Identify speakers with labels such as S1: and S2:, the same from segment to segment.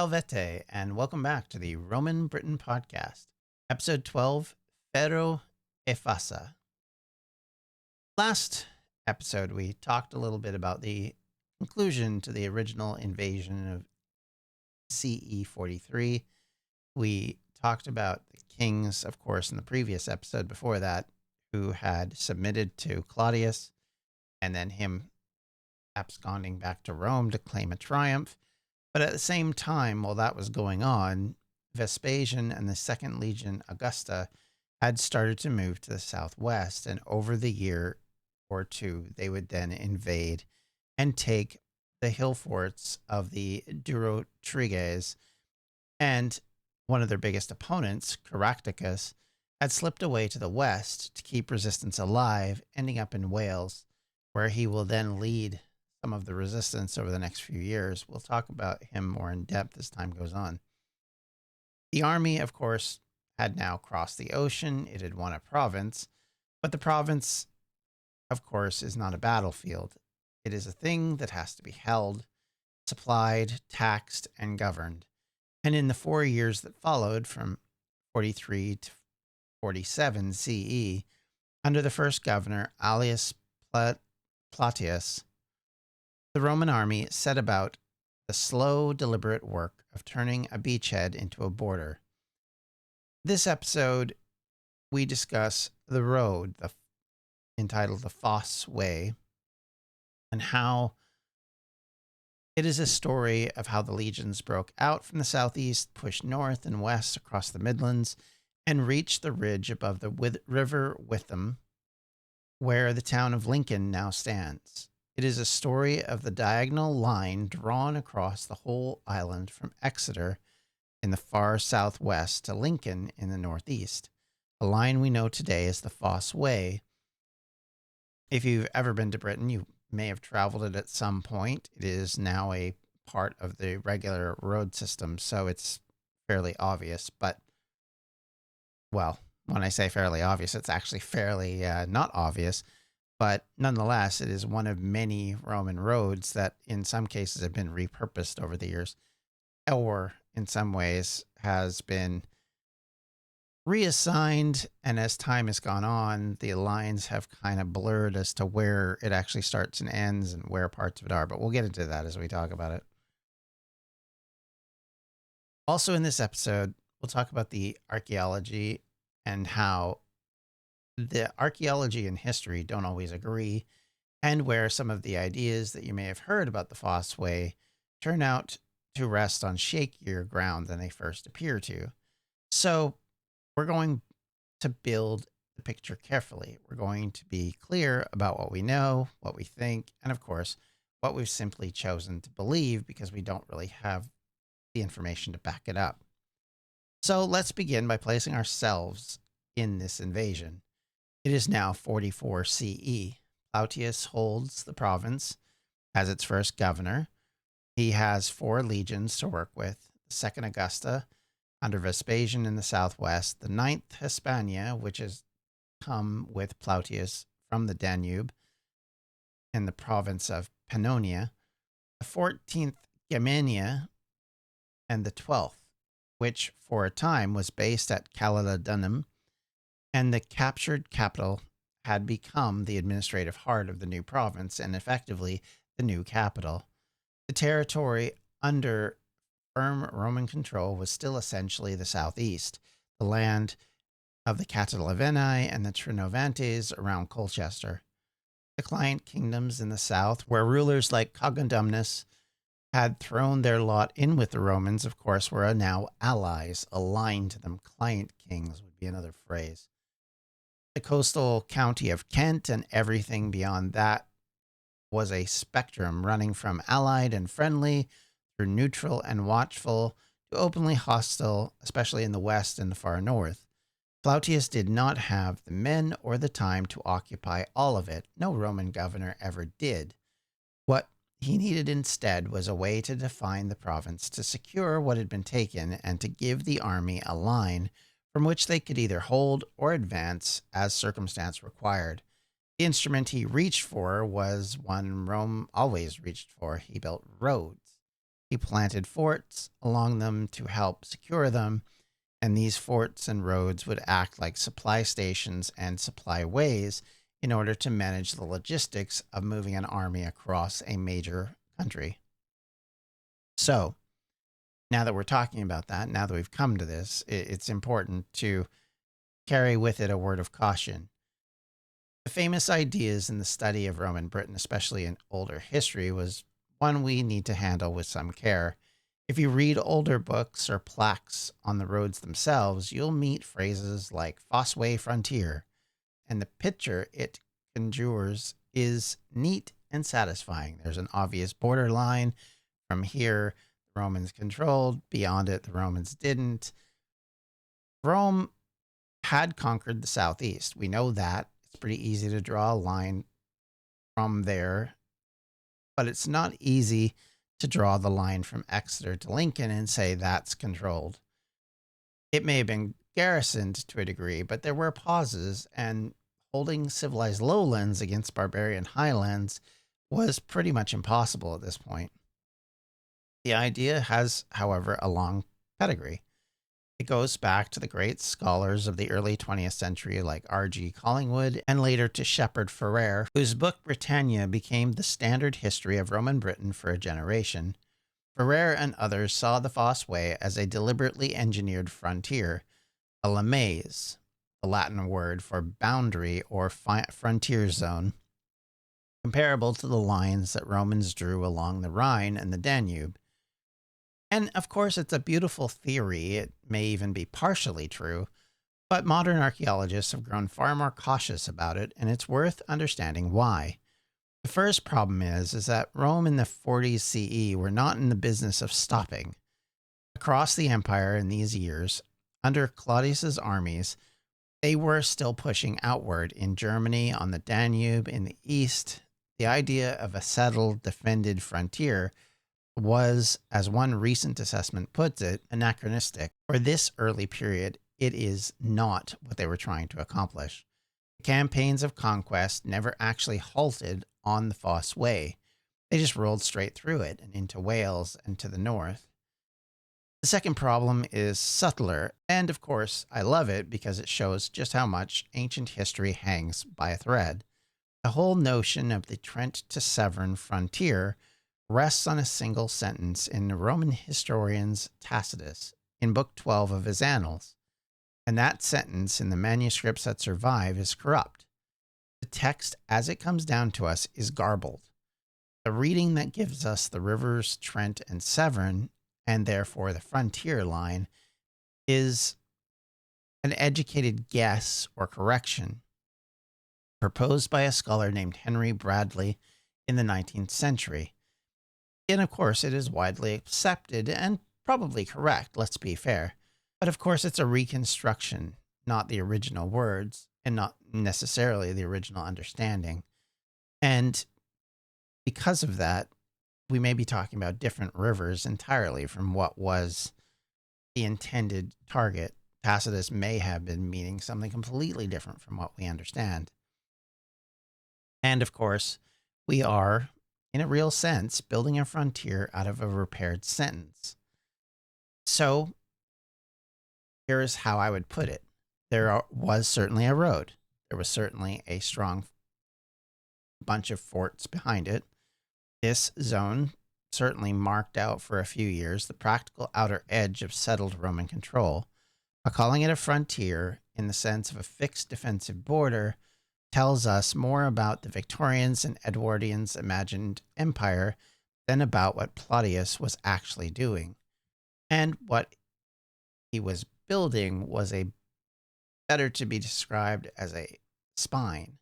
S1: Salvete, and welcome back to the Roman Britain podcast, episode 12, Ferro e Fossa. Last episode, we talked a little bit about the conclusion to the original invasion of CE 43. We talked about the kings, of course, in the previous episode before that, who had submitted to Claudius, and then him absconding back to Rome to claim a triumph. But at the same time, while that was going on, Vespasian and the Second Legion Augusta had started to move to the southwest, and over the year or two, they would then invade and take the hill forts of the Durotriges, and one of their biggest opponents, Caractacus, had slipped away to the west to keep resistance alive, ending up in Wales, where he will then lead some of the resistance over the next few years. We'll talk about him more in depth as time goes on. The army, of course, had now crossed the ocean. It had won a province, but the province, of course, is not a battlefield. It is a thing that has to be held, supplied, taxed, and governed. And in the 4 years that followed, from 43 to 47 CE, under the first governor, Aelius Plautius, the Roman army set about the slow, deliberate work of turning a beachhead into a border. This episode, we discuss the road, entitled the Fosse Way, and how it is a story of how the legions broke out from the southeast, pushed north and west across the Midlands, and reached the ridge above the River Witham, where the town of Lincoln now stands. It is a story of the diagonal line drawn across the whole island from Exeter in the far southwest to Lincoln in the northeast, a line we know today as the Fosse Way. If you've ever been to Britain, you may have traveled it at some point. It is now a part of the regular road system, so it's fairly obvious. But, well, when I say fairly obvious, it's actually fairly not obvious. But nonetheless, it is one of many Roman roads that in some cases have been repurposed over the years, or in some ways has been reassigned. And as time has gone on, the lines have kind of blurred as to where it actually starts and ends and where parts of it are. But we'll get into that as we talk about it. Also in this episode, we'll talk about the archaeology and how the archaeology and history don't always agree, and where some of the ideas that you may have heard about the Fosse Way turn out to rest on shakier ground than they first appear to. So we're going to build the picture carefully. We're going to be clear about what we know, what we think, and of course, what we've simply chosen to believe because we don't really have the information to back it up. So let's begin by placing ourselves in this invasion. It is now 44 CE. Plautius holds the province as its first governor. He has 4 legions to work with: the Second Augusta under Vespasian in the southwest, the 9th Hispania, which has come with Plautius from the Danube in the province of Pannonia, the 14th Germania, and the 12th, which for a time was based at Caledonum, and the captured capital had become the administrative heart of the new province and effectively the new capital. The territory under firm Roman control was still essentially the southeast, the land of the Catilaveni and the Trinovantes around Colchester. The client kingdoms in the south, where rulers like Cogondumnus had thrown their lot in with the Romans, of course, were now allies, aligned to them. Client kings would be another phrase. The coastal county of Kent and everything beyond that was a spectrum running from allied and friendly through neutral and watchful to openly hostile, especially in the west and the far north. Plautius did not have the men or the time to occupy all of it. No Roman governor ever did. What he needed instead was a way to define the province, to secure what had been taken, and to give the army a line from which they could either hold or advance as circumstance required. The instrument he reached for was one Rome always reached for. He built roads. He planted forts along them to help secure them, and these forts and roads would act like supply stations and supply ways in order to manage the logistics of moving an army across a major country. So, now that we're talking about that, now that we've come to this, it's important to carry with it a word of caution. The famous ideas in the study of Roman Britain, especially in older history, was one we need to handle with some care. If you read older books or plaques on the roads themselves, you'll meet phrases like Fosse Way frontier, and the picture it conjures is neat and satisfying. There's an obvious borderline. From here, the Romans controlled. Beyond it, the Romans didn't. Rome had conquered the southeast. We know that. It's pretty easy to draw a line from there, but it's not easy to draw the line from Exeter to Lincoln and say that's controlled. It may have been garrisoned to a degree, but there were pauses, and holding civilized lowlands against barbarian highlands was pretty much impossible at this point. The idea has, however, a long pedigree. It goes back to the great scholars of the early 20th century like R.G. Collingwood and later to Shepherd Ferrer, whose book Britannia became the standard history of Roman Britain for a generation. Ferrer and others saw the Fosse Way as a deliberately engineered frontier, a limes, the Latin word for boundary or frontier zone, comparable to the lines that Romans drew along the Rhine and the Danube. And of course, it's a beautiful theory. It may even be partially true, but modern archaeologists have grown far more cautious about it, and it's worth understanding why. The first problem is that Rome in the 40s CE were not in the business of stopping. Across the empire in these years, under Claudius's armies, they were still pushing outward in Germany, on the Danube, in the east. The idea of a settled, defended frontier was, as one recent assessment puts it, anachronistic. For this early period, it is not what they were trying to accomplish. The campaigns of conquest never actually halted on the Fosse Way. They just rolled straight through it and into Wales and to the north. The second problem is subtler, and of course, I love it because it shows just how much ancient history hangs by a thread. The whole notion of the Trent to Severn frontier rests on a single sentence in the Roman historian's Tacitus in Book 12 of his Annals, and that sentence in the manuscripts that survive is corrupt. The text, as it comes down to us, is garbled. The reading that gives us the rivers Trent and Severn, and therefore the frontier line, is an educated guess or correction proposed by a scholar named Henry Bradley in the 19th century. And of course, it is widely accepted and probably correct, let's be fair. But of course, it's a reconstruction, not the original words, and not necessarily the original understanding. And because of that, we may be talking about different rivers entirely from what was the intended target. Tacitus may have been meaning something completely different from what we understand. And of course, we are, in a real sense, building a frontier out of a repaired sentence. So here's how I would put it. Was certainly a road. There was certainly a strong bunch of forts behind it. This zone certainly marked out for a few years the practical outer edge of settled Roman control. But calling it a frontier in the sense of a fixed defensive border tells us more about the Victorians' and Edwardians' imagined empire than about what Claudius was actually doing. And what he was building was better to be described as a spine,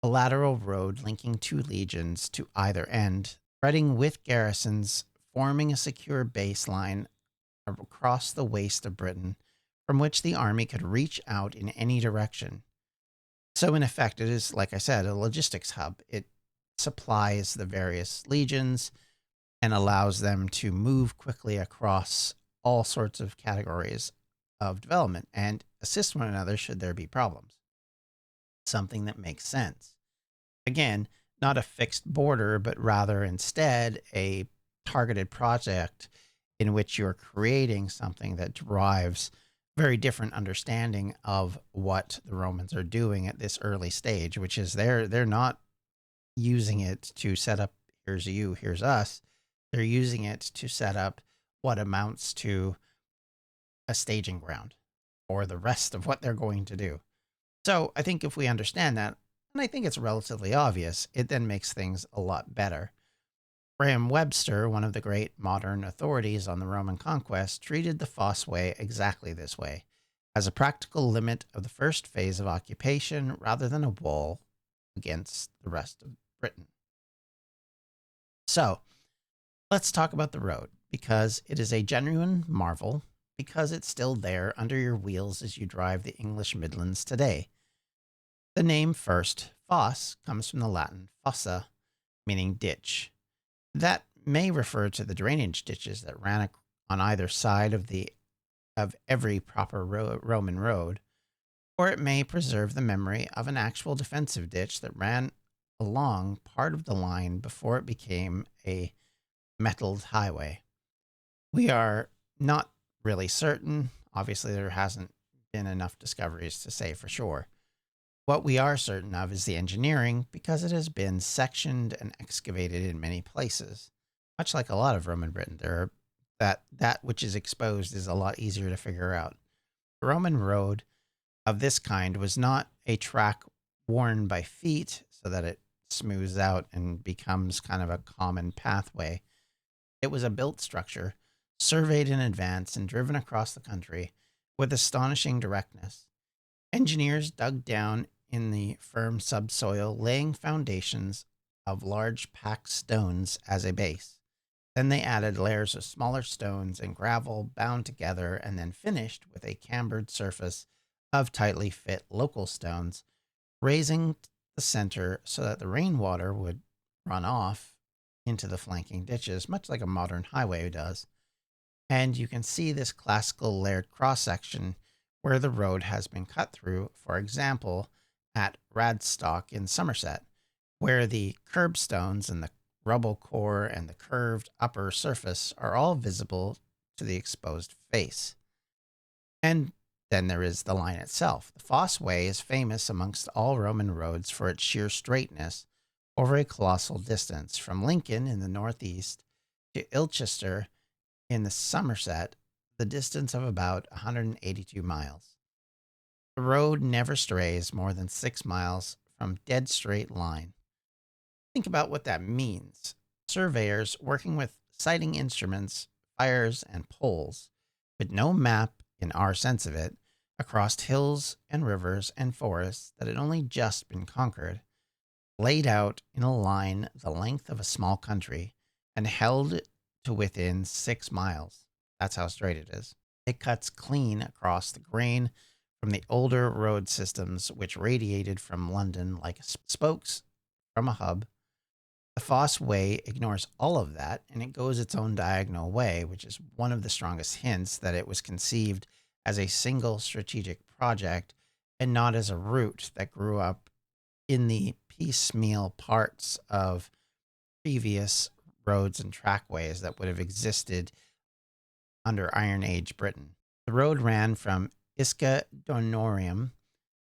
S1: a lateral road linking two legions to either end, spreading with garrisons, forming a secure baseline across the waste of Britain from which the army could reach out in any direction. So in effect, it is, like I said, a logistics hub. It supplies the various legions and allows them to move quickly across all sorts of categories of development and assist one another should there be problems. Something that makes sense. Again, not a fixed border, but rather instead a targeted project in which you're creating something that drives very different understanding of what the Romans are doing at this early stage, which is they're not using it to set up here's you, here's us. They're using it to set up what amounts to a staging ground for the rest of what they're going to do. So I think if we understand that, and I think it's relatively obvious, it then makes things a lot better. Graham Webster, one of the great modern authorities on the Roman conquest, treated the Fosse Way exactly this way, as a practical limit of the first phase of occupation rather than a wall against the rest of Britain. So let's talk about the road, because it is a genuine marvel, because it's still there under your wheels as you drive the English Midlands today. The name first, fosse, comes from the Latin fossa, meaning ditch. That may refer to the drainage ditches that ran on either side of every proper Roman road, or it may preserve the memory of an actual defensive ditch that ran along part of the line before it became a metalled highway. We are not really certain. Obviously, there hasn't been enough discoveries to say for sure. What we are certain of is the engineering, because it has been sectioned and excavated in many places. Much like a lot of Roman Britain, that which is exposed is a lot easier to figure out. The Roman road of this kind was not a track worn by feet so that it smooths out and becomes kind of a common pathway. It was a built structure, surveyed in advance and driven across the country with astonishing directness. Engineers dug down in the firm subsoil, laying foundations of large packed stones as a base. Then they added layers of smaller stones and gravel bound together, and then finished with a cambered surface of tightly fit local stones, raising the center so that the rainwater would run off into the flanking ditches, much like a modern highway does. And you can see this classical layered cross section where the road has been cut through, for example, at Radstock in Somerset, where the curbstones and the rubble core and the curved upper surface are all visible to the exposed face. And then there is the line itself. The Fosse Way is famous amongst all Roman roads for its sheer straightness over a colossal distance, from Lincoln in the northeast to Ilchester in the Somerset, the distance of about 182 miles. The road never strays more than 6 miles from dead straight line. Think about what that means. Surveyors working with sighting instruments, fires, and poles, with no map in our sense of it, across hills and rivers and forests that had only just been conquered, laid out in a line the length of a small country, and held to within 6 miles. That's how straight it is. It cuts clean across the grain from the older road systems which radiated from London like spokes from a hub. The Fosse Way ignores all of that, and it goes its own diagonal way, which is one of the strongest hints that it was conceived as a single strategic project and not as a route that grew up in the piecemeal parts of previous roads and trackways that would have existed under Iron Age Britain. The road ran from Isca Donorium,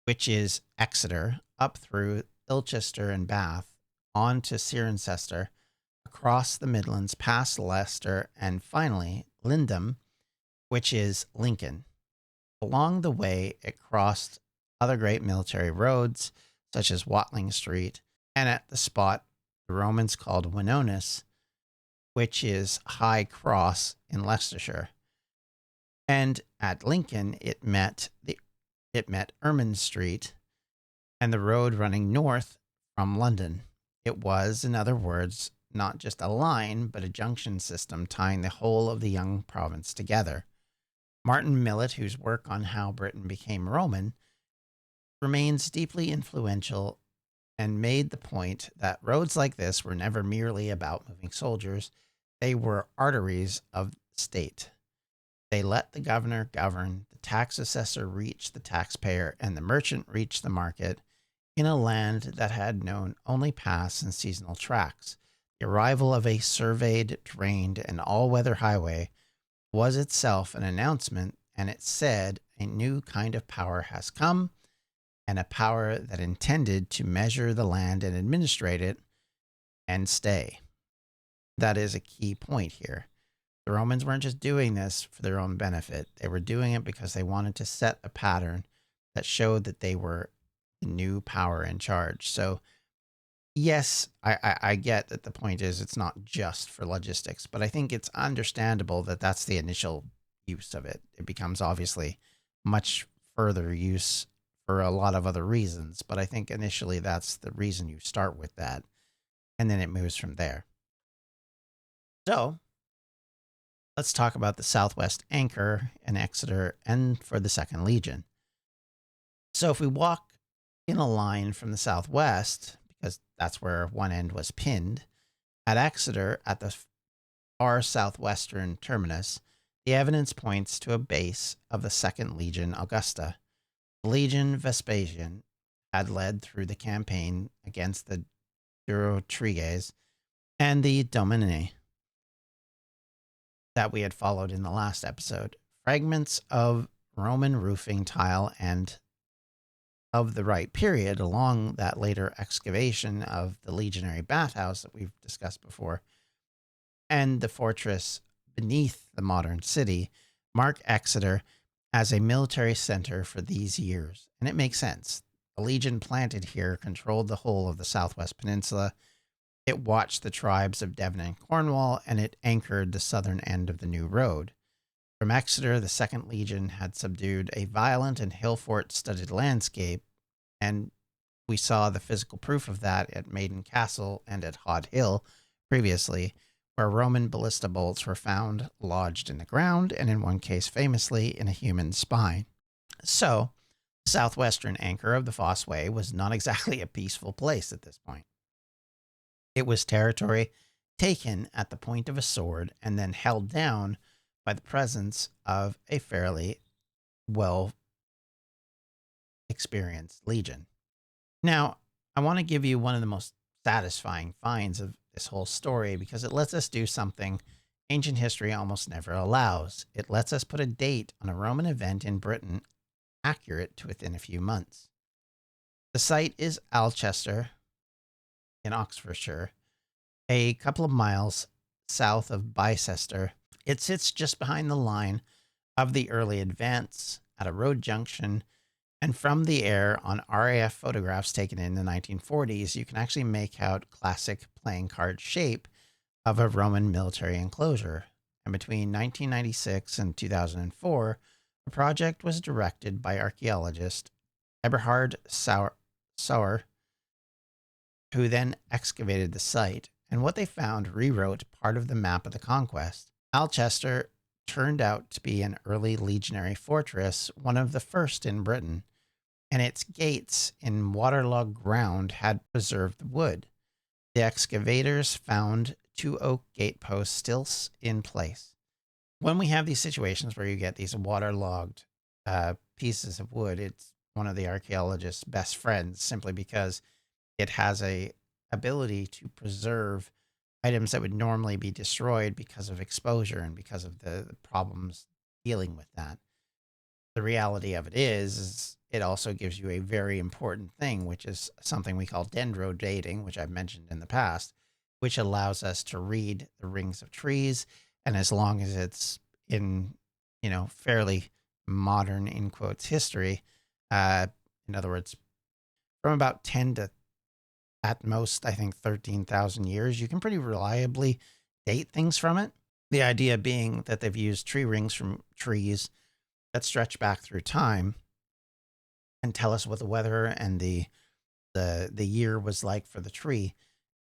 S1: which is Exeter, up through Ilchester and Bath, on to Cirencester, across the Midlands, past Leicester, and finally Lindum, which is Lincoln. Along the way, it crossed other great military roads, such as Watling Street, and at the spot the Romans called Winonis, which is High Cross in Leicestershire. And at Lincoln, it met Ermine Street and the road running north from London. It was, in other words, not just a line, but a junction system tying the whole of the young province together. Martin Millet, whose work on how Britain became Roman, remains deeply influential and made the point that roads like this were never merely about moving soldiers. They were arteries of the state. They let the governor govern, the tax assessor reach the taxpayer, and the merchant reach the market in a land that had known only paths and seasonal tracks. The arrival of a surveyed, drained, and all-weather highway was itself an announcement, and it said a new kind of power has come, and a power that intended to measure the land and administrate it and stay. That is a key point here. The Romans weren't just doing this for their own benefit. They were doing it because they wanted to set a pattern that showed that they were the new power in charge. So, yes, I get that the point is it's not just for logistics, but I think it's understandable that that's the initial use of it. It becomes obviously much further use for a lot of other reasons, but I think initially that's the reason you start with that, and then it moves from there. So, let's talk about the Southwest Anchor in Exeter and for the Second Legion. So if we walk in a line from the southwest, because that's where one end was pinned, at Exeter at the far southwestern terminus, the evidence points to a base of the Second Legion Augusta. The Legion Vespasian had led through the campaign against the Durotriges and the Domini that we had followed in the last episode. Fragments of Roman roofing tile and of the right period along that later excavation of the legionary bathhouse that we've discussed before and the fortress beneath the modern city mark Exeter as a military center for these years. And it makes sense. The legion planted here controlled the whole of the Southwest Peninsula. It watched the tribes of Devon and Cornwall, and it anchored the southern end of the new road. From Exeter, the Second Legion had subdued a violent and hill fort-studded landscape, and we saw the physical proof of that at Maiden Castle and at Hod Hill previously, where Roman ballista bolts were found lodged in the ground, and in one case famously in a human spine. So, the southwestern anchor of the Fosse Way was not exactly a peaceful place at this point. It was territory taken at the point of a sword and then held down by the presence of a fairly well experienced legion. Now, I want to give you one of the most satisfying finds of this whole story because it lets us do something ancient history almost never allows. It lets us put a date on a Roman event in Britain accurate to within a few months. The site is Alcester in Oxfordshire, a couple of miles south of Bicester. It sits just behind the line of the early advance at a road junction, and from the air on RAF photographs taken in the 1940s, you can actually make out classic playing card shape of a Roman military enclosure. And between 1996 and 2004, the project was directed by archaeologist Eberhard Sauer, who then excavated the site, and what they found rewrote part of the map of the conquest. Alcester turned out to be an early legionary fortress, one of the first in Britain, and its gates in waterlogged ground had preserved the wood. The excavators found 2 oak gateposts still in place. When we have these situations where you get these waterlogged pieces of wood, it's one of the archaeologists' best friends simply because it has a ability to preserve items that would normally be destroyed because of exposure and because of the problems dealing with that. The reality of it is it also gives you a very important thing, which is something we call dendrodating, which I've mentioned in the past, which allows us to read the rings of trees. And as long as it's in, fairly modern, in quotes, history, in other words, from about 10 to at most, I think 13,000 years, you can pretty reliably date things from it. The idea being that they've used tree rings from trees that stretch back through time and tell us what the weather and the year was like for the tree.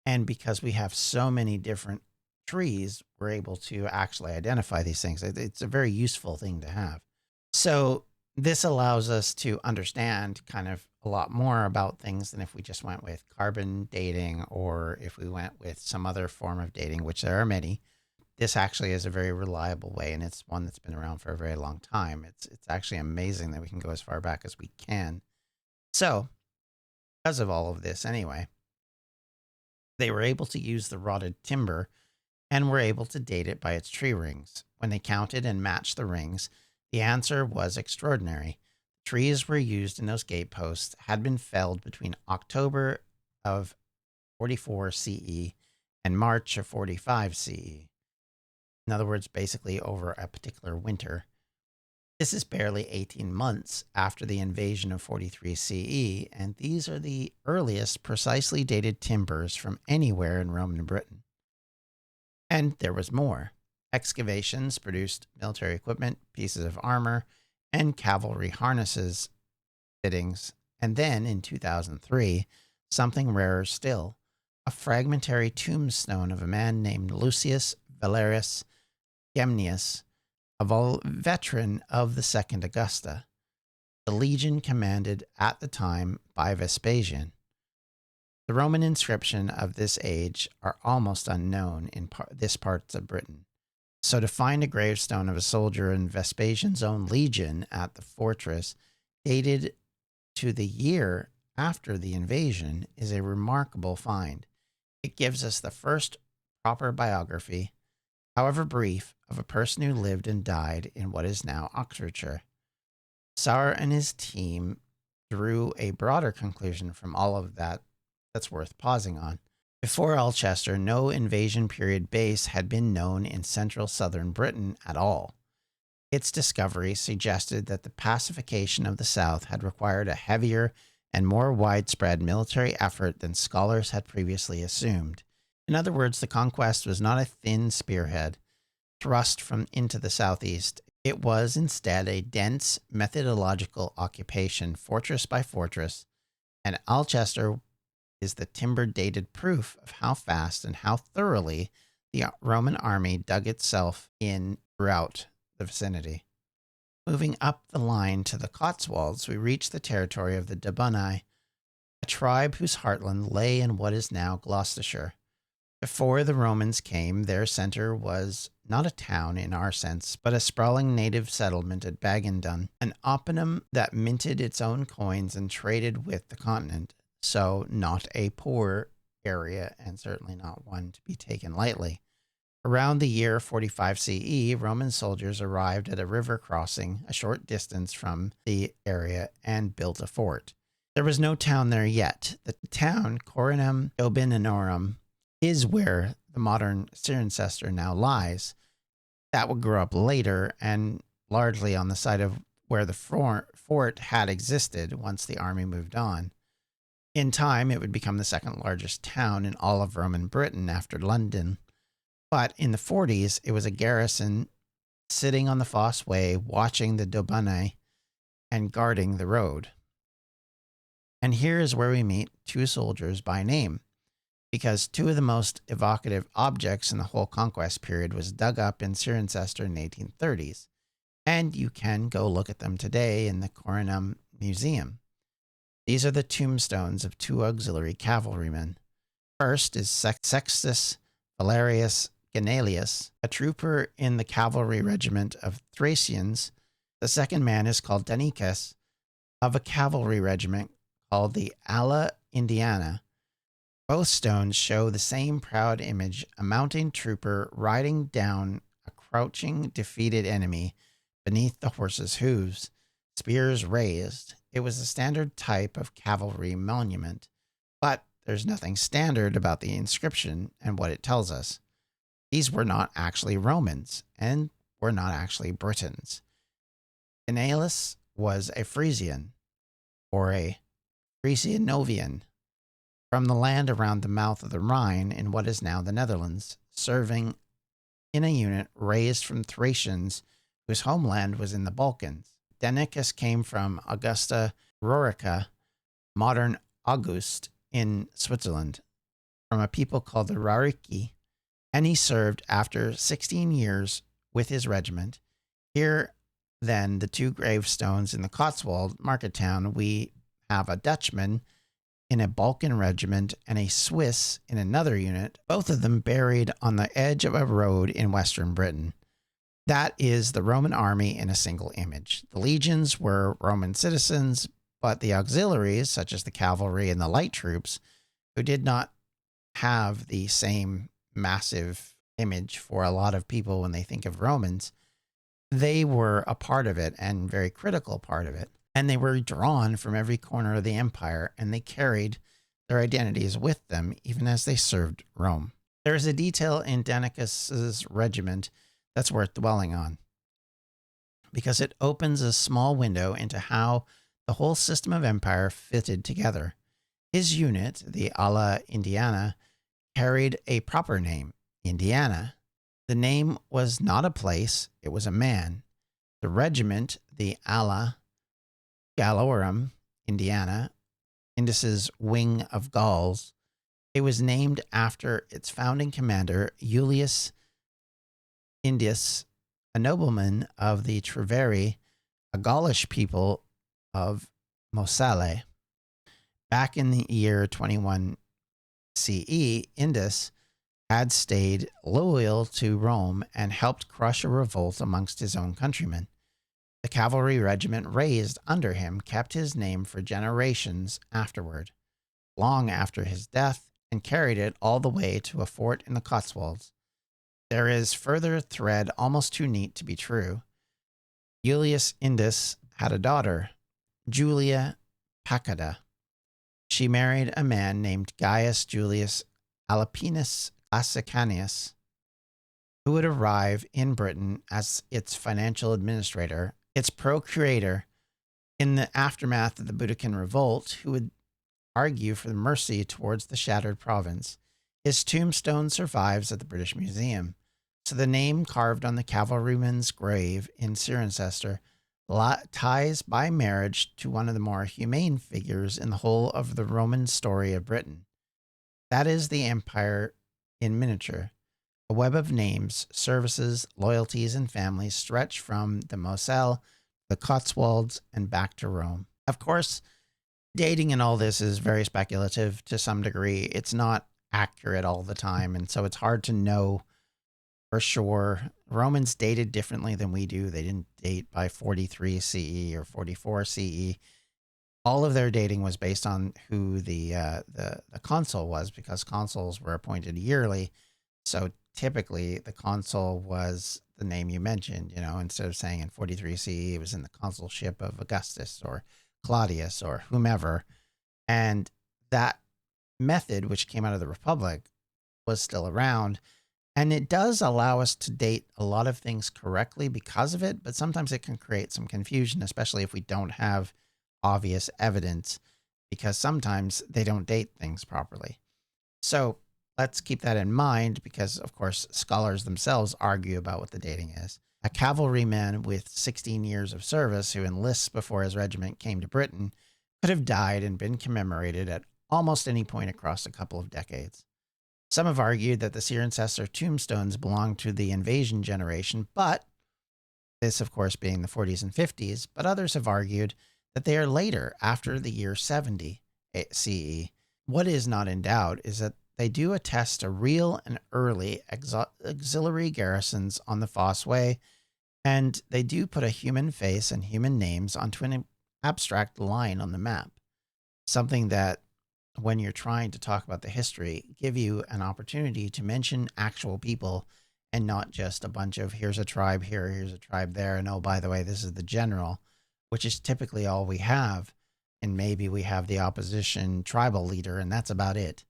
S1: And because we have so many different trees, we're able to actually identify these things. It's a very useful thing to have. So this allows us to understand kind of a lot more about things than if we just went with carbon dating or if we went with some other form of dating, which there are many. This actually is a very reliable way, and it's one that's been around for a very long time. It's actually amazing that we can go as far back as we can. So, because of all of this anyway, They were able to use the rotted timber and were able to date it by its tree rings. When they counted and matched the rings, the answer was extraordinary. Trees were used in those gateposts had been felled between October of 44 CE and March of 45 CE. In other words, basically over a particular winter. This is barely 18 months after the invasion of 43 CE, and these are the earliest precisely dated timbers from anywhere in Roman Britain. And there was more. Excavations produced military equipment, pieces of armor, and cavalry harnesses, fittings, and then in 2003, something rarer still, a fragmentary tombstone of a man named Lucius Valerius Gemnius, a veteran of the Second Augusta, the legion commanded at the time by Vespasian. The Roman inscription of this age are almost unknown in this parts of Britain. So to find a gravestone of a soldier in Vespasian's own legion at the fortress dated to the year after the invasion is a remarkable find. It gives us the first proper biography, however brief, of a person who lived and died in what is now Oxfordshire. Sauer and his team drew a broader conclusion from all of that that's worth pausing on. Before Alcester, no invasion period base had been known in central southern Britain at all. Its discovery suggested that the pacification of the South had required a heavier and more widespread military effort than scholars had previously assumed. In other words, the conquest was not a thin spearhead thrust from into the southeast. It was instead a dense methodological occupation, fortress by fortress, and Alcester is the timber-dated proof of how fast and how thoroughly the Roman army dug itself in throughout the vicinity. Moving up the line to the Cotswolds, we reach the territory of the Dobunni, a tribe whose heartland lay in what is now Gloucestershire. Before the Romans came, their center was not a town in our sense, but a sprawling native settlement at Baggendon, an oppidum that minted its own coins and traded with the continent. So not a poor area, and certainly not one to be taken lightly. Around the year 45 CE, Roman soldiers arrived at a river crossing a short distance from the area and built a fort. There was no town there yet. The town, Coronum Dobunnorum, is where the modern Cirencester now lies. That would grow up later and largely on the site of where the fort had existed once the army moved on. In time, it would become the second largest town in all of Roman Britain after London. But in the 40s, it was a garrison sitting on the Fosse Way, watching the Dobunni and guarding the road. And here is where we meet two soldiers by name, because two of the most evocative objects in the whole conquest period was dug up in Cirencester in the 1830s, and you can go look at them today in the Coronum Museum. These are the tombstones of two auxiliary cavalrymen. First is Sextus Valerius Genelius, a trooper in the cavalry regiment of Thracians. The second man is called Danicus, of a cavalry regiment called the Ala Indiana. Both stones show the same proud image, a mountain trooper riding down a crouching, defeated enemy beneath the horse's hooves, spears raised. It was a standard type of cavalry monument, but there's nothing standard about the inscription and what it tells us. These were not actually Romans and were not actually Britons. Genelius was a Frisian, or a Frisianovian, from the land around the mouth of the Rhine in what is now the Netherlands, serving in a unit raised from Thracians whose homeland was in the Balkans. Danicus came from Augusta Raurica, modern August, in Switzerland, from a people called the Raurici, and he served after 16 years with his regiment. Here, then, the two gravestones in the Cotswold market town, we have a Dutchman in a Balkan regiment and a Swiss in another unit, both of them buried on the edge of a road in western Britain. That is the Roman army in a single image. The legions were Roman citizens, but the auxiliaries, such as the cavalry and the light troops, who did not have the same massive image for a lot of people when they think of Romans. They were a part of it and very critical part of it. And they were drawn from every corner of the empire, and they carried their identities with them even as they served Rome. There is a detail in Denicus's regiment that's worth dwelling on because it opens a small window into how the whole system of empire fitted together. His unit, the Ala Indiana, carried a proper name, Indiana. The name was not a place, it was a man. The regiment, the Ala Gallorum Indiana, Indus's wing of Gauls, it was named after its founding commander, Iulius Indus, a nobleman of the Treveri, a Gaulish people of Mosale. Back in the year 21 CE, Indus had stayed loyal to Rome and helped crush a revolt amongst his own countrymen. The cavalry regiment raised under him kept his name for generations afterward, long after his death, and carried it all the way to a fort in the Cotswolds. There is further thread almost too neat to be true. Iulius Indus had a daughter, Julia Pacada. She married a man named Gaius Julius Alpinus Classicanius, who would arrive in Britain as its financial administrator, its procurator in the aftermath of the Boudiccan revolt, who would argue for mercy towards the shattered province. His tombstone survives at the British Museum, so the name carved on the cavalryman's grave in Cirencester ties by marriage to one of the more humane figures in the whole of the Roman story of Britain. That is the empire in miniature. A web of names, services, loyalties, and families stretch from the Moselle, the Cotswolds, and back to Rome. Of course, dating and all this is very speculative to some degree. It's not accurate all the time, and so it's hard to know for sure. Romans dated differently than we do. They didn't date by 43 CE or 44 CE. All of their dating was based on who the consul was, because consuls were appointed yearly. So typically the consul was the name you mentioned, instead of saying in 43 CE, it was in the consulship of Augustus or Claudius or whomever. And that method, which came out of the Republic, was still around. And it does allow us to date a lot of things correctly because of it, but sometimes it can create some confusion, especially if we don't have obvious evidence, because sometimes they don't date things properly. So let's keep that in mind because, of course, scholars themselves argue about what the dating is. A cavalryman with 16 years of service who enlists before his regiment came to Britain could have died and been commemorated at almost any point across a couple of decades. Some have argued that the Cirencester tombstones belong to the invasion generation, but this, of course, being the 40s and 50s, but others have argued that they are later, after the year 70 CE. What is not in doubt is that they do attest to real and early auxiliary garrisons on the Fosse Way, and they do put a human face and human names onto an abstract line on the map, something that, when you're trying to talk about the history, give you an opportunity to mention actual people and not just a bunch of here's a tribe here, here's a tribe there, and oh, by the way, this is the general, which is typically all we have. And maybe we have the opposition tribal leader, and that's about it.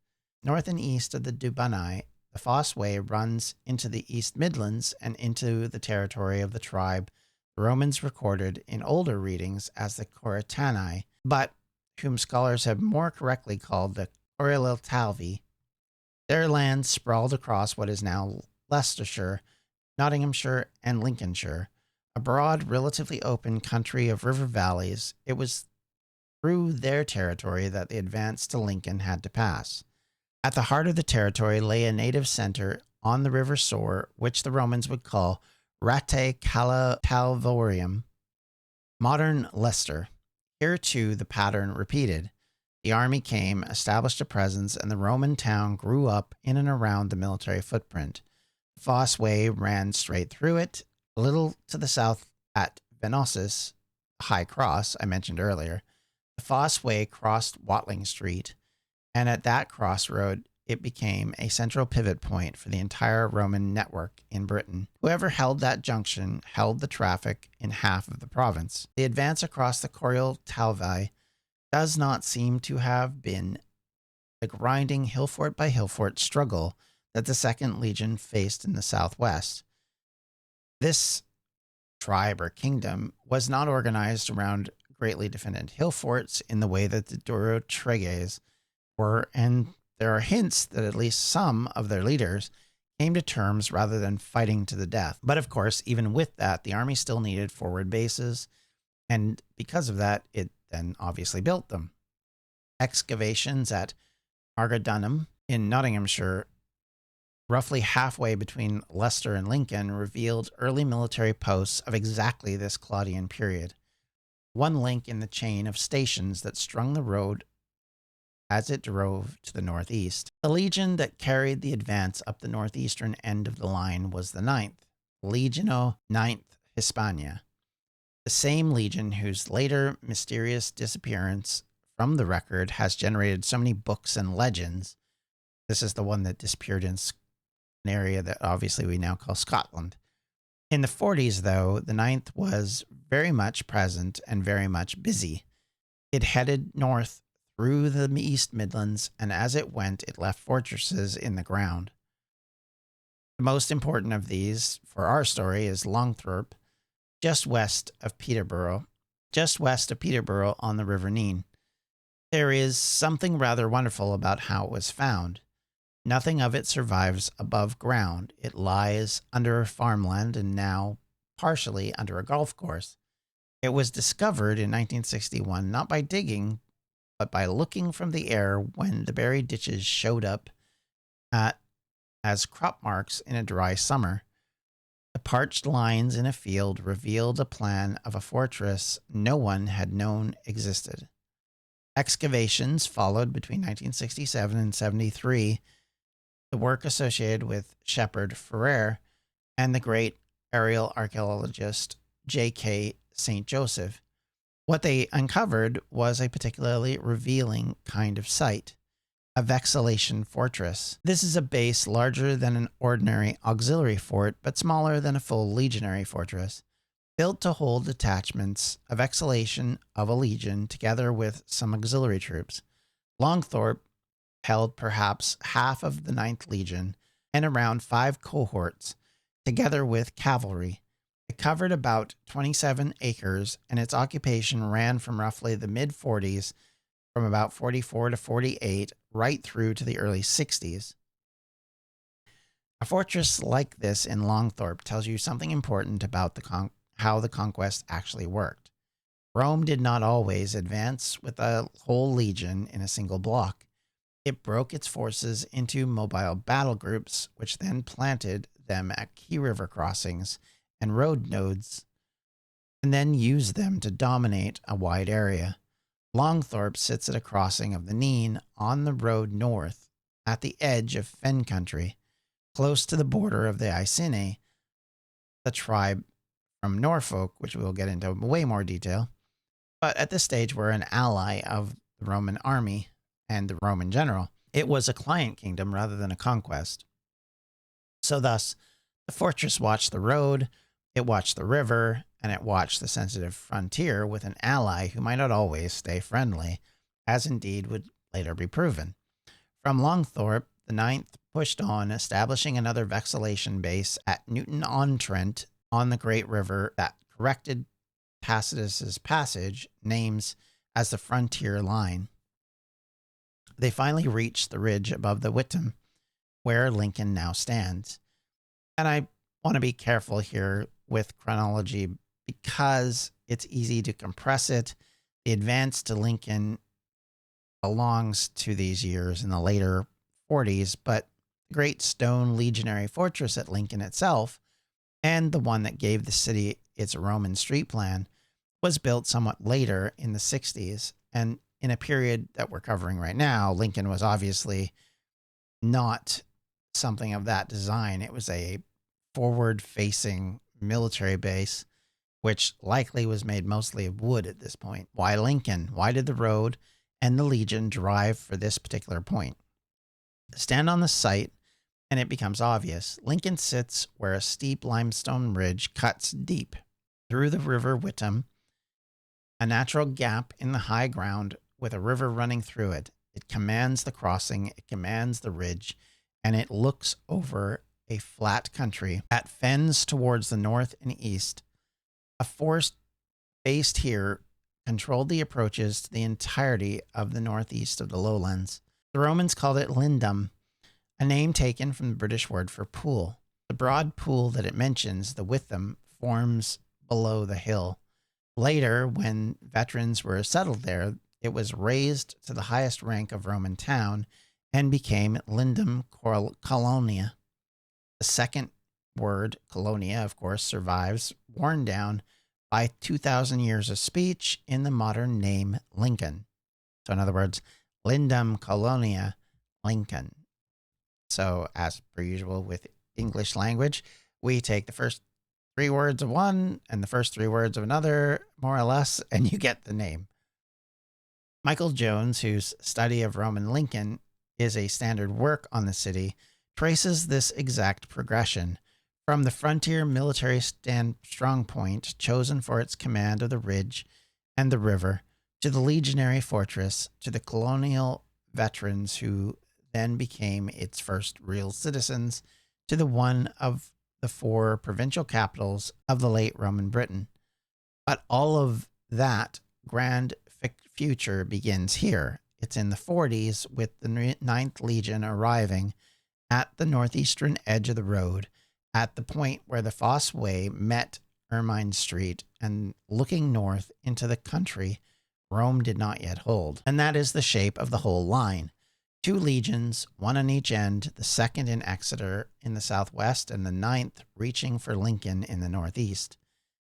S1: North and east of the Dubanai, the Fosse Way runs into the East Midlands and into the territory of the tribe the Romans recorded in older readings as the Corytani, but whom scholars have more correctly called the Corylitalvi. Their lands sprawled across what is now Leicestershire, Nottinghamshire, and Lincolnshire, a broad, relatively open country of river valleys. It was through their territory that the advance to Lincoln had to pass. At the heart of the territory lay a native center on the river Soar, which the Romans would call Rate Talvorium, modern Leicester. Here, too, the pattern repeated. The army came, established a presence, and the Roman town grew up in and around the military footprint. The Fosse Way ran straight through it, a little to the south at Venosus, High Cross I mentioned earlier. The Fosse Way crossed Watling Street, and at that crossroad it became a central pivot point for the entire Roman network in Britain. Whoever held that junction held the traffic in half of the province. The advance across the Coriol Talvi does not seem to have been the grinding hillfort by hillfort struggle that the Second Legion faced in the southwest. This tribe or kingdom was not organized around greatly defended hill forts in the way that the Durotriges were, and there are hints that at least some of their leaders came to terms rather than fighting to the death. But of course, even with that, the army still needed forward bases, and because of that, it then obviously built them. Excavations at Argadunum in Nottinghamshire, roughly halfway between Leicester and Lincoln, revealed early military posts of exactly this Claudian period, one link in the chain of stations that strung the road as it drove to the northeast. The legion that carried the advance up the northeastern end of the line was the 9th, Legio IX Hispania, the same legion whose later mysterious disappearance from the record has generated so many books and legends. This is the one that disappeared in an area that obviously we now call Scotland. In the 40s, though, the 9th was very much present and very much busy. It headed north through the East Midlands, and as it went, it left fortresses in the ground. The most important of these for our story is Longthorpe, just west of Peterborough on the River Nene. There is something rather wonderful about how it was found. Nothing of it survives above ground. It lies under farmland and now partially under a golf course. It was discovered in 1961 not by digging, but by looking from the air when the buried ditches showed up as crop marks in a dry summer. The parched lines in a field revealed a plan of a fortress no one had known existed. Excavations followed between 1967 and 73, the work associated with Shepherd Ferrer and the great aerial archaeologist J.K. St. Joseph. What they uncovered was a particularly revealing kind of site, a vexillation fortress. This is a base larger than an ordinary auxiliary fort, but smaller than a full legionary fortress, built to hold detachments of vexillation of a legion together with some auxiliary troops. Longthorpe held perhaps half of the 9th Legion and around 5 cohorts, together with cavalry. It covered about 27 acres, and its occupation ran from roughly the mid-40s, from about 44 to 48, right through to the early 60s. A fortress like this in Longthorpe tells you something important about how the conquest actually worked. Rome did not always advance with a whole legion in a single block. It broke its forces into mobile battle groups, which then planted them at key river crossings and road nodes, and then used them to dominate a wide area. Longthorpe sits at a crossing of the Nene on the road north, at the edge of fen country, close to the border of the Iceni, the tribe from Norfolk, which we'll get into way more detail, but at this stage were an ally of the Roman army and the Roman general. It was a client kingdom rather than a conquest. So thus, the fortress watched the road, it watched the river, and it watched the sensitive frontier with an ally who might not always stay friendly, as indeed would later be proven. From Longthorpe, the 9th pushed on, establishing another vexillation base at Newton-on-Trent on the Great River that corrected Tacitus's passage names as the frontier line. They finally reached the ridge above the Witham, where Lincoln now stands. And I want to be careful here with chronology because it's easy to compress it. The advance to Lincoln belongs to these years in the later 40s, but the great stone legionary fortress at Lincoln itself, and the one that gave the city its Roman street plan, was built somewhat later in the 60s. And in a period that we're covering right now, Lincoln was obviously not something of that design. It was a forward-facing military base, which likely was made mostly of wood at this point. Why Lincoln? Why did the road and the Legion drive for this particular point? Stand on the site and it becomes obvious. Lincoln sits where a steep limestone ridge cuts deep through the river Witham, a natural gap in the high ground with a river running through it. It commands the crossing, it commands the ridge, and it looks over a flat country at fens towards the north and east. A forest based here controlled the approaches to the entirety of the northeast of the lowlands. The Romans called it Lindum, a name taken from the British word for pool. The broad pool that it mentions, the Witham, forms below the hill. Later, when veterans were settled there, it was raised to the highest rank of Roman town and became Lindum Colonia. The second word, Colonia, of course, survives, worn down by 2,000 years of speech in the modern name Lincoln. So in other words, Lindum Colonia, Lincoln. So as per usual with English language, we take the first 3 words of one and the first 3 words of another, more or less, and you get the name. Michael Jones, whose study of Roman Lincoln is a standard work on the city, traces this exact progression from the frontier military strong point chosen for its command of the ridge and the river, to the legionary fortress, to the colonial veterans who then became its first real citizens, to the one of the 4 provincial capitals of the late Roman Britain. But all of that grand future begins here. It's in the 40s with the 9th Legion arriving at the northeastern edge of the road, at the point where the Fosse Way met Ermine Street, and looking north into the country Rome did not yet hold. And that is the shape of the whole line. 2 legions, 1 on each end, the 2nd in Exeter in the southwest and the 9th reaching for Lincoln in the northeast.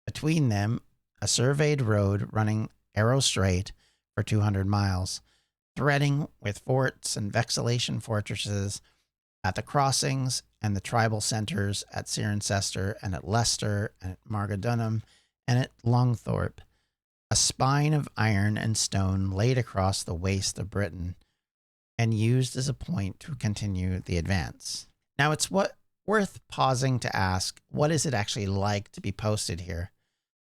S1: Between them, a surveyed road running arrow straight for 200 miles, threading with forts and vexillation fortresses at the crossings and the tribal centers at Cirencester and at Leicester and at Margadunum and at Longthorpe, a spine of iron and stone laid across the waste of Britain and used as a point to continue the advance. Now it's worth pausing to ask, what is it actually like to be posted here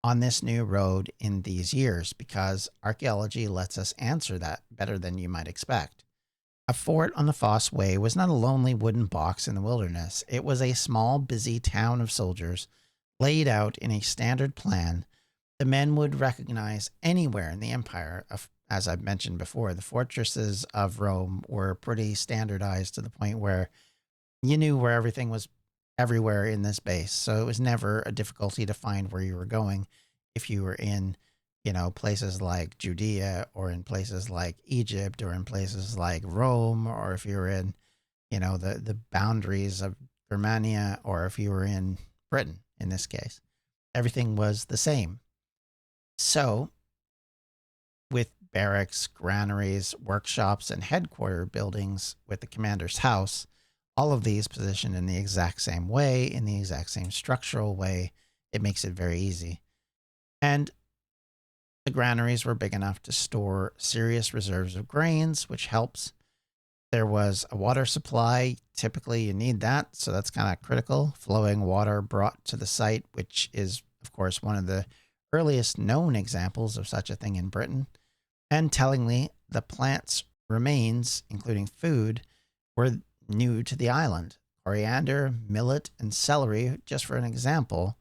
S1: on this new road in these years? Because archaeology lets us answer that better than you might expect. A fort on the Fosse Way was not a lonely wooden box in the wilderness. It was a small, busy town of soldiers laid out in a standard plan the men would recognize anywhere in the empire. As I've mentioned before, the fortresses of Rome were pretty standardized to the point where you knew where everything was everywhere in this base. So it was never a difficulty to find where you were going if you were in, places like Judea or in places like Egypt or in places like Rome, or if you were in, the boundaries of Germania, or if you were in Britain in this case. Everything was the same. So with barracks, granaries, workshops, and headquarter buildings with the commander's house, all of these positioned in the exact same way, in the exact same structural way, it makes it very easy. And the granaries were big enough to store serious reserves of grains, which helps. There was a water supply. Typically, you need that, so that's kind of critical. Flowing water brought to the site, which is, of course, one of the earliest known examples of such a thing in Britain. And tellingly, the plant's remains, including food, were new to the island. Coriander, millet, and celery, just for an example,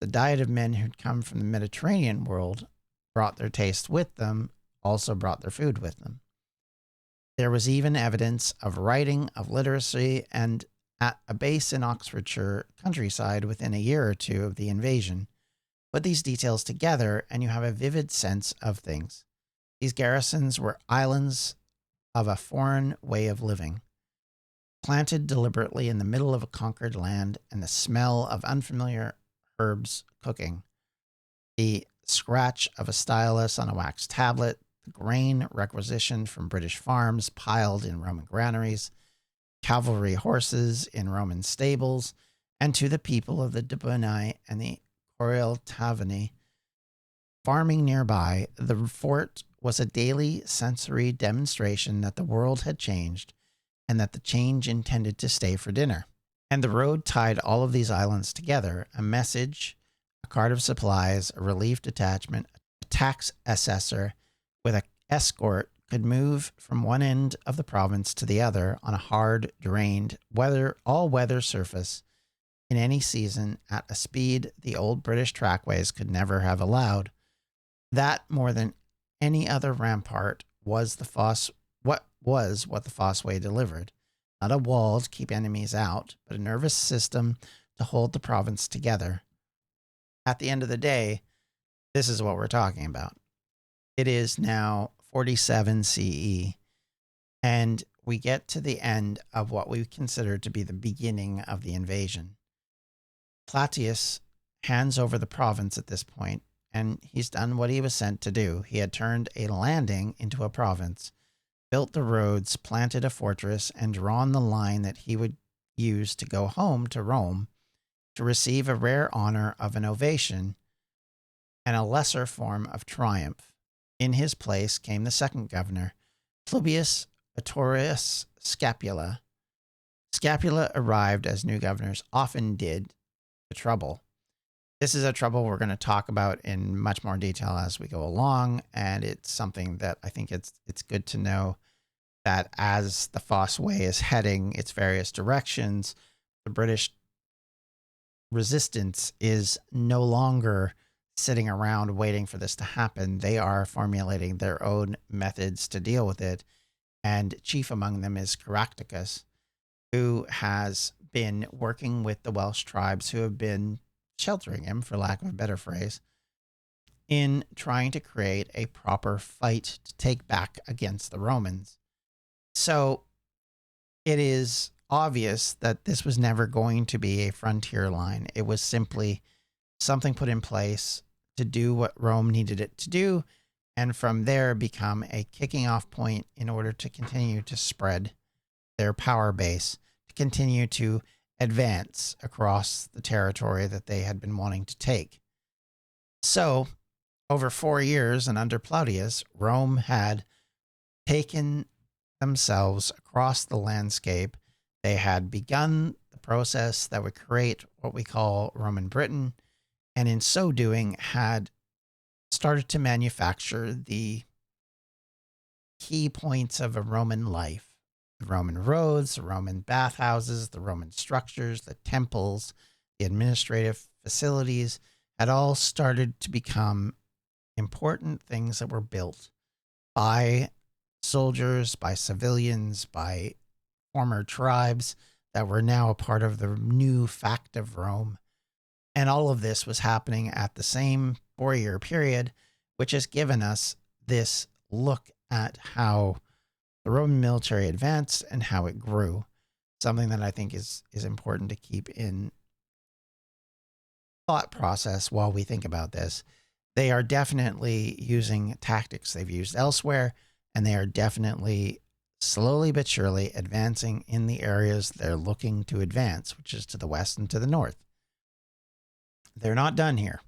S1: the diet of men who'd come from the Mediterranean world brought their taste with them, also brought their food with them. There was even evidence of writing, of literacy, and at a base in Oxfordshire countryside within a year or 2 of the invasion. Put these details together and you have a vivid sense of things. These garrisons were islands of a foreign way of living, planted deliberately in the middle of a conquered land, and the smell of unfamiliar herbs cooking, the scratch of a stylus on a wax tablet, the grain requisitioned from British farms piled in Roman granaries, cavalry horses in Roman stables, and to the people of the Dubonai and the Coriol Tavani farming nearby, the fort was a daily sensory demonstration that the world had changed and that the change intended to stay for dinner. And the road tied all of these islands together. A message, a cart of supplies, a relief detachment, a tax assessor with an escort could move from one end of the province to the other on a hard, drained, all-weather surface in any season at a speed the old British trackways could never have allowed. That, more than any other rampart, was what the Fosse Way delivered. Not a wall to keep enemies out, but a nervous system to hold the province together. At the end of the day, this is what we're talking about. It is now 47 CE, and we get to the end of what we consider to be the beginning of the invasion. Plautius hands over the province at this point, and he's done what he was sent to do. He had turned a landing into a province, built the roads, planted a fortress, and drawn the line that he would use to go home to Rome to receive a rare honor of an ovation and a lesser form of triumph. In his place came the second governor, Publius Aetorius Scapula. Scapula arrived, as new governors often did, to trouble. This is a trouble we're going to talk about in much more detail as we go along, and it's something that I think it's good to know that as the Fosse Way is heading its various directions, the British resistance is no longer sitting around waiting for this to happen. They are formulating their own methods to deal with it, and chief among them is Caractacus, who has been working with the Welsh tribes who have been sheltering him, for lack of a better phrase, in trying to create a proper fight to take back against the Romans. So it is obvious that this was never going to be a frontier line. It was simply something put in place to do what Rome needed it to do, and from there become a kicking off point in order to continue to spread their power base, to continue to advance across the territory that they had been wanting to take. So, over 4 years and under Plautius, Rome had taken themselves across the landscape. They had begun the process that would create what we call Roman Britain, and in so doing had started to manufacture the key points of a Roman life. The Roman roads, the Roman bathhouses, the Roman structures, the temples, the administrative facilities had all started to become important things that were built by soldiers, by civilians, by former tribes that were now a part of the new fact of Rome. And all of this was happening at the same 4-year period, which has given us this look at how the Roman military advanced and how it grew. Something that I think is important to keep in thought process while we think about this. They are definitely using tactics they've used elsewhere, and they are definitely slowly but surely advancing in the areas they're looking to advance, which is to the west and to the north. They're not done here,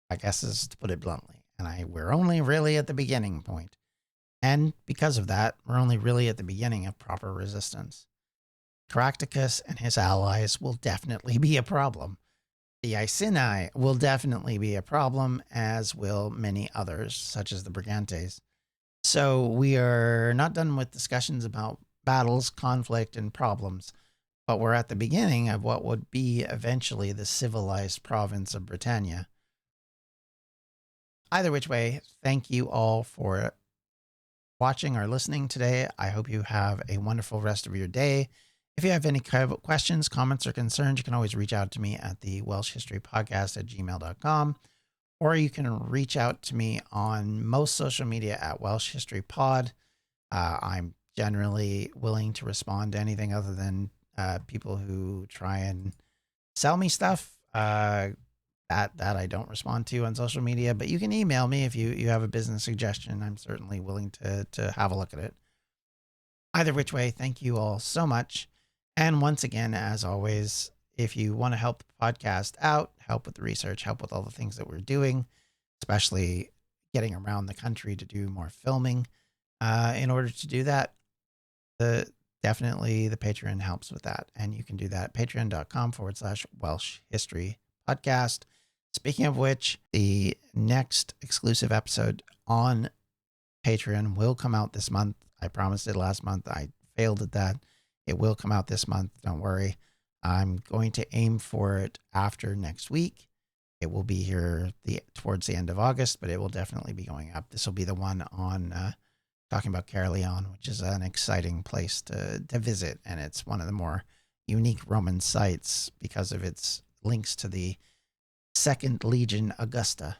S1: I guess is to put it bluntly. And we're only really at the beginning point. And because of that, we're only really at the beginning of proper resistance. Caractacus and his allies will definitely be a problem. The Iceni will definitely be a problem, as will many others, such as the Brigantes. So we are not done with discussions about battles, conflict, and problems, but we're at the beginning of what would be eventually the civilized province of Britannia. Either which way, thank you all for watching or listening today. I hope you have a wonderful rest of your day. If you have any questions, comments, or concerns, you can always reach out to me at the Welsh History Podcast at gmail.com, or you can reach out to me on most social media at Welsh History Pod. I'm generally willing to respond to anything other than people who try and sell me stuff. That I don't respond to on social media, but you can email me if you have a business suggestion. I'm certainly willing to have a look at it. Either which way, thank you all so much. And once again, as always, if you want to help the podcast out, help with the research, help with all the things that we're doing, especially getting around the country to do more filming, in order to do that, the definitely the Patreon helps with that. And you can do that at patreon.com/Welsh History Podcast. Speaking of which, the next exclusive episode on Patreon will come out this month. I promised it last month. I failed at that. It will come out this month. Don't worry. I'm going to aim for it after next week. It will be here towards the end of August, but it will definitely be going up. This will be the one on talking about Caerleon, which is an exciting place to visit. And it's one of the more unique Roman sites because of its links to the Second Legion Augusta.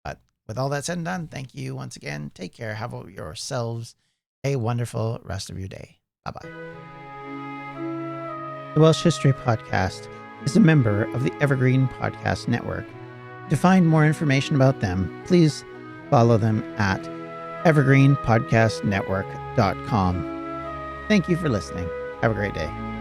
S1: But with all that said and done, thank you once again. Take care. Have yourselves a wonderful rest of your day. Bye-bye. The Welsh History Podcast is a member of the Evergreen Podcast Network. To find more information about them, please follow them at evergreenpodcastnetwork.com. Thank you for listening. Have a great day.